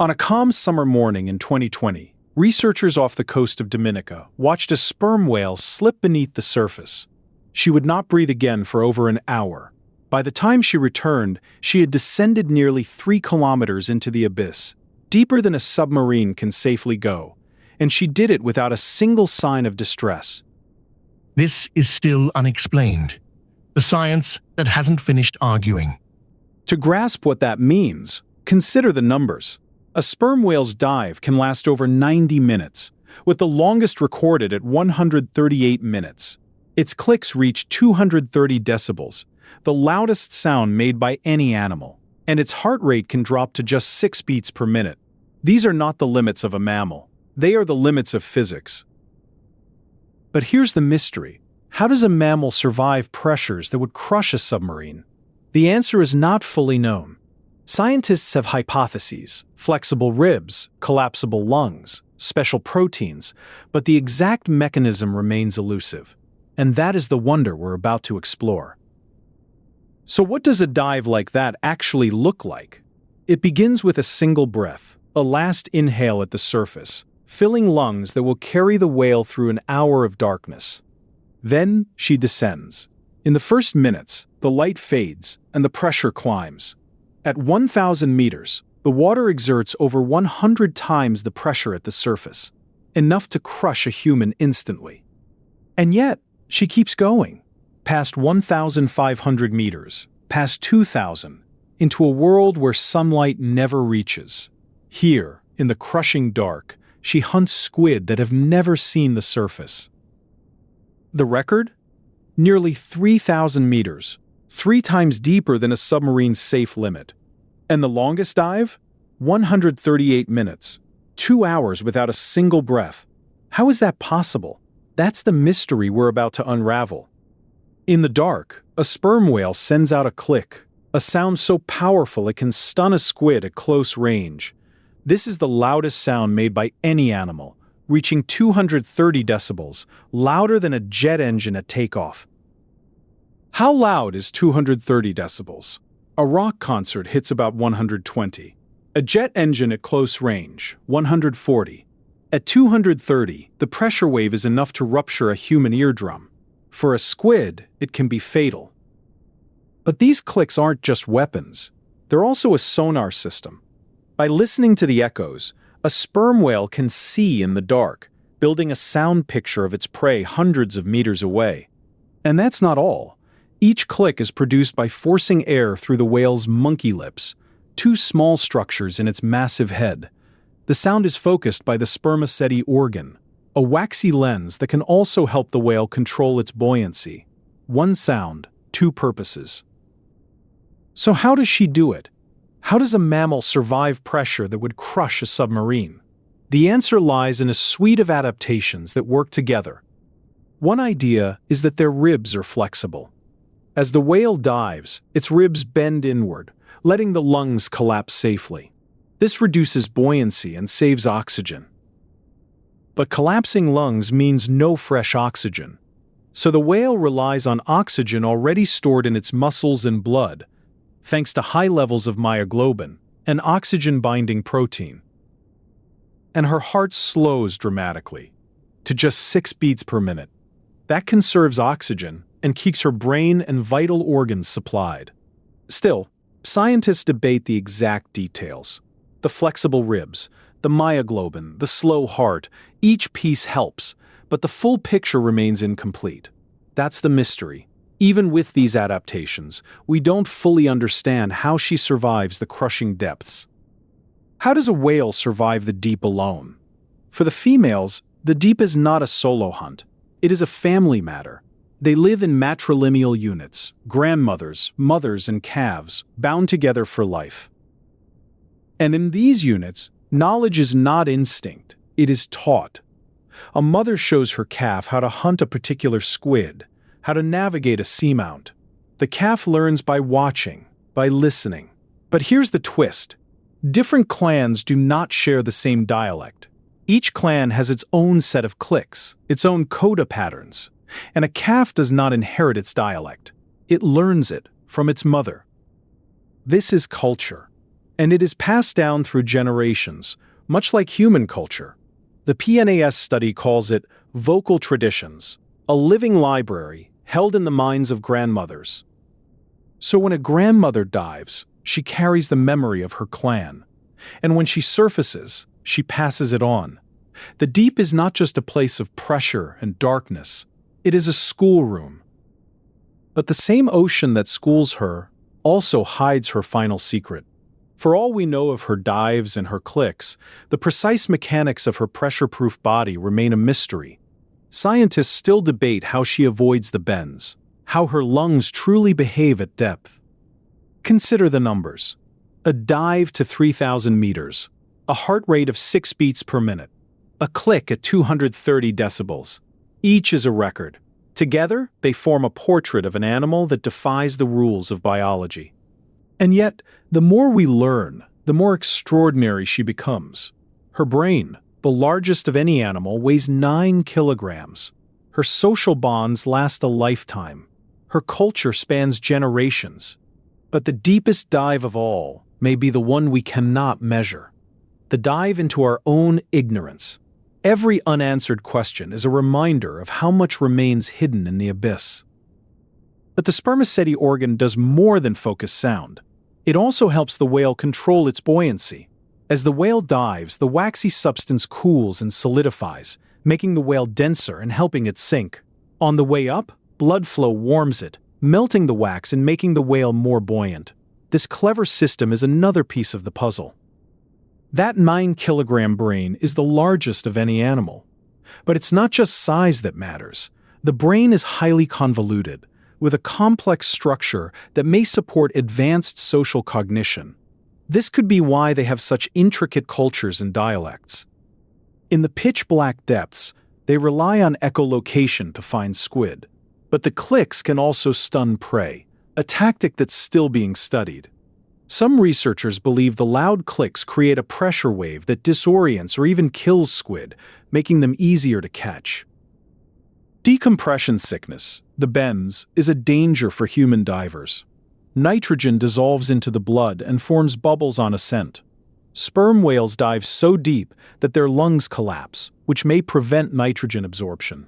On a calm summer morning in 2020, researchers off the coast of Dominica watched a sperm whale slip beneath the surface. She would not breathe again for over an hour. By the time she returned, she had descended nearly 3 kilometers into the abyss, deeper than a submarine can safely go, and she did it without a single sign of distress. This is still unexplained. The science that hasn't finished arguing. To grasp what that means, consider the numbers. A sperm whale's dive can last over 90 minutes, with the longest recorded at 138 minutes. Its clicks reach 230 decibels, the loudest sound made by any animal, and its heart rate can drop to just 6 beats per minute. These are not the limits of a mammal. They are the limits of physics. But here's the mystery. How does a mammal survive pressures that would crush a submarine? The answer is not fully known. Scientists have hypotheses: flexible ribs, collapsible lungs, special proteins, but the exact mechanism remains elusive. And that is the wonder we're about to explore. So what does a dive like that actually look like? It begins with a single breath, a last inhale at the surface, filling lungs that will carry the whale through an hour of darkness. Then she descends. In the first minutes, the light fades and the pressure climbs. At 1,000 meters, the water exerts over 100 times the pressure at the surface, enough to crush a human instantly. And yet, she keeps going, past 1,500 meters, past 2,000, into a world where sunlight never reaches. Here, in the crushing dark, she hunts squid that have never seen the surface. The record? Nearly 3,000 meters, 3 times deeper than a submarine's safe limit. And the longest dive? 138 minutes, 2 hours without a single breath. How is that possible? That's the mystery we're about to unravel. In the dark, a sperm whale sends out a click, a sound so powerful it can stun a squid at close range. This is the loudest sound made by any animal, reaching 230 decibels, louder than a jet engine at takeoff. How loud is 230 decibels? A rock concert hits about 120. A jet engine at close range, 140. At 230, the pressure wave is enough to rupture a human eardrum. For a squid, it can be fatal. But these clicks aren't just weapons. They're also a sonar system. By listening to the echoes, a sperm whale can see in the dark, building a sound picture of its prey hundreds of meters away. And that's not all. Each click is produced by forcing air through the whale's monkey lips, 2 small structures in its massive head. The sound is focused by the spermaceti organ, a waxy lens that can also help the whale control its buoyancy. 1 sound, 2 purposes. So how does she do it? How does a mammal survive pressure that would crush a submarine? The answer lies in a suite of adaptations that work together. One idea is that their ribs are flexible. As the whale dives, its ribs bend inward, letting the lungs collapse safely. This reduces buoyancy and saves oxygen. But collapsing lungs means no fresh oxygen. So the whale relies on oxygen already stored in its muscles and blood, thanks to high levels of myoglobin, an oxygen-binding protein. And her heart slows dramatically, to just 6 beats per minute. That conserves oxygen and keeps her brain and vital organs supplied. Still, scientists debate the exact details. The flexible ribs, the myoglobin, the slow heart, each piece helps, but the full picture remains incomplete. That's the mystery. Even with these adaptations, we don't fully understand how she survives the crushing depths. How does a whale survive the deep alone? For the females, the deep is not a solo hunt. It is a family matter. They live in matrilineal units, grandmothers, mothers, and calves, bound together for life. And in these units, knowledge is not instinct, it is taught. A mother shows her calf how to hunt a particular squid, how to navigate a seamount. The calf learns by watching, by listening. But here's the twist. Different clans do not share the same dialect. Each clan has its own set of clicks, its own coda patterns, and a calf does not inherit its dialect. It learns it from its mother. This is culture. and it is passed down through generations, much like human culture. The PNAS study calls it vocal traditions, a living library held in the minds of grandmothers. So when a grandmother dives, she carries the memory of her clan, and when she surfaces, she passes it on. The deep is not just a place of pressure and darkness, it is a schoolroom. But the same ocean that schools her also hides her final secret. For all we know of her dives and her clicks, the precise mechanics of her pressure-proof body remain a mystery. Scientists still debate how she avoids the bends, how her lungs truly behave at depth. Consider the numbers. A dive to 3,000 meters, a heart rate of 6 beats per minute, a click at 230 decibels. Each is a record. Together, they form a portrait of an animal that defies the rules of biology. And yet, the more we learn, the more extraordinary she becomes. Her brain, the largest of any animal, weighs 9 kilograms. Her social bonds last a lifetime. Her culture spans generations. But the deepest dive of all may be the one we cannot measure. The dive into our own ignorance. Every unanswered question is a reminder of how much remains hidden in the abyss. But the spermaceti organ does more than focus sound. It also helps the whale control its buoyancy. As the whale dives, the waxy substance cools and solidifies, making the whale denser and helping it sink. On the way up, blood flow warms it, melting the wax and making the whale more buoyant. This clever system is another piece of the puzzle. That 9-kilogram brain is the largest of any animal. But it's not just size that matters. The brain is highly convoluted, with a complex structure that may support advanced social cognition. This could be why they have such intricate cultures and dialects. In the pitch-black depths, they rely on echolocation to find squid. But the clicks can also stun prey, a tactic that's still being studied. Some researchers believe the loud clicks create a pressure wave that disorients or even kills squid, making them easier to catch. Decompression sickness, the bends, is a danger for human divers. Nitrogen dissolves into the blood and forms bubbles on ascent. Sperm whales dive so deep that their lungs collapse, which may prevent nitrogen absorption.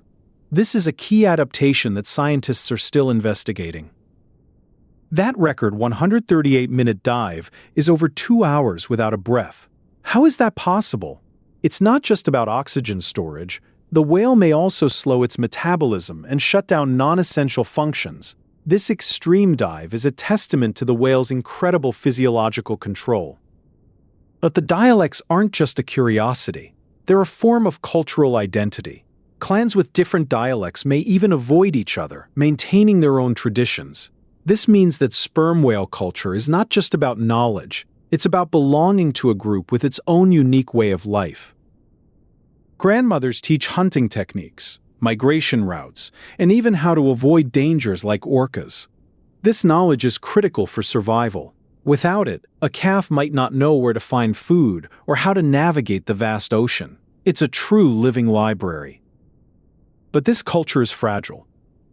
This is a key adaptation that scientists are still investigating. That record 138-minute dive is over 2 hours without a breath. How is that possible? It's not just about oxygen storage. The whale may also slow its metabolism and shut down non-essential functions. This extreme dive is a testament to the whale's incredible physiological control. But the dialects aren't just a curiosity. They're a form of cultural identity. Clans with different dialects may even avoid each other, maintaining their own traditions. This means that sperm whale culture is not just about knowledge, it's about belonging to a group with its own unique way of life. Grandmothers teach hunting techniques, migration routes, and even how to avoid dangers like orcas. This knowledge is critical for survival. Without it, a calf might not know where to find food or how to navigate the vast ocean. It's a true living library. But this culture is fragile.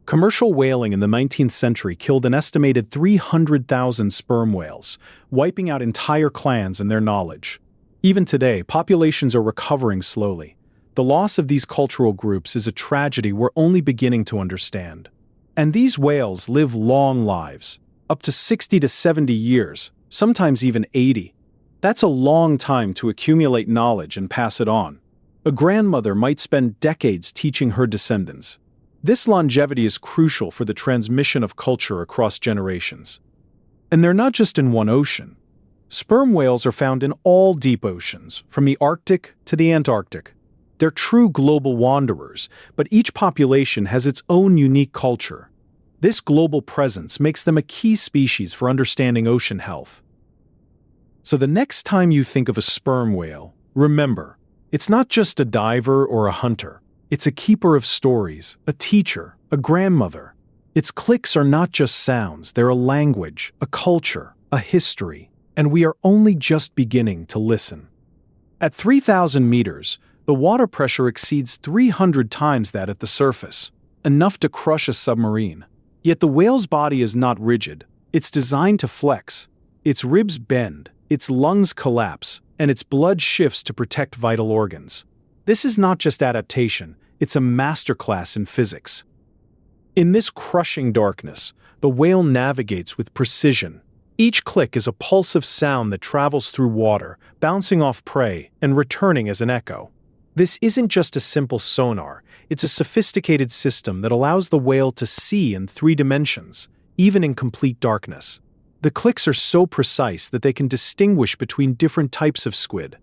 Commercial whaling in the 19th century killed an estimated 300,000 sperm whales, wiping out entire clans and their knowledge. Even today, populations are recovering slowly. The loss of these cultural groups is a tragedy we're only beginning to understand. And these whales live long lives, up to 60 to 70 years, sometimes even 80. That's a long time to accumulate knowledge and pass it on. A grandmother might spend decades teaching her descendants. This longevity is crucial for the transmission of culture across generations. And they're not just in one ocean. Sperm whales are found in all deep oceans, from the Arctic to the Antarctic. They're true global wanderers, but each population has its own unique culture. This global presence makes them a key species for understanding ocean health. So the next time you think of a sperm whale, remember, it's not just a diver or a hunter. It's a keeper of stories, a teacher, a grandmother. Its clicks are not just sounds, they're a language, a culture, a history, and we are only just beginning to listen. At 3,000 meters, the water pressure exceeds 300 times that at the surface, enough to crush a submarine. Yet the whale's body is not rigid, it's designed to flex. Its ribs bend, its lungs collapse, and its blood shifts to protect vital organs. This is not just adaptation, it's a masterclass in physics. In this crushing darkness, the whale navigates with precision. Each click is a pulse of sound that travels through water, bouncing off prey and returning as an echo. This isn't just a simple sonar, it's a sophisticated system that allows the whale to see in 3 dimensions, even in complete darkness. The clicks are so precise that they can distinguish between different types of squid.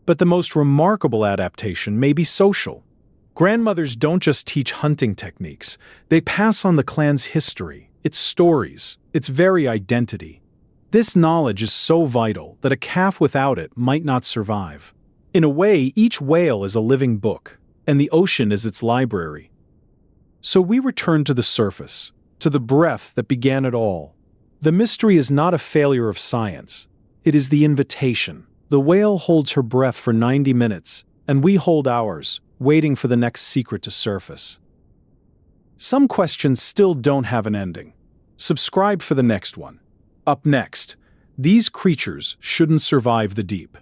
But the most remarkable adaptation may be social. Grandmothers don't just teach hunting techniques, they pass on the clan's history, its stories, its very identity. This knowledge is so vital that a calf without it might not survive. In a way, each whale is a living book, and the ocean is its library. So we return to the surface, to the breath that began it all. The mystery is not a failure of science. It is the invitation. The whale holds her breath for 90 minutes, and we hold ours, waiting for the next secret to surface. Some questions still don't have an ending. Subscribe for the next one. Up next, these creatures shouldn't survive the deep.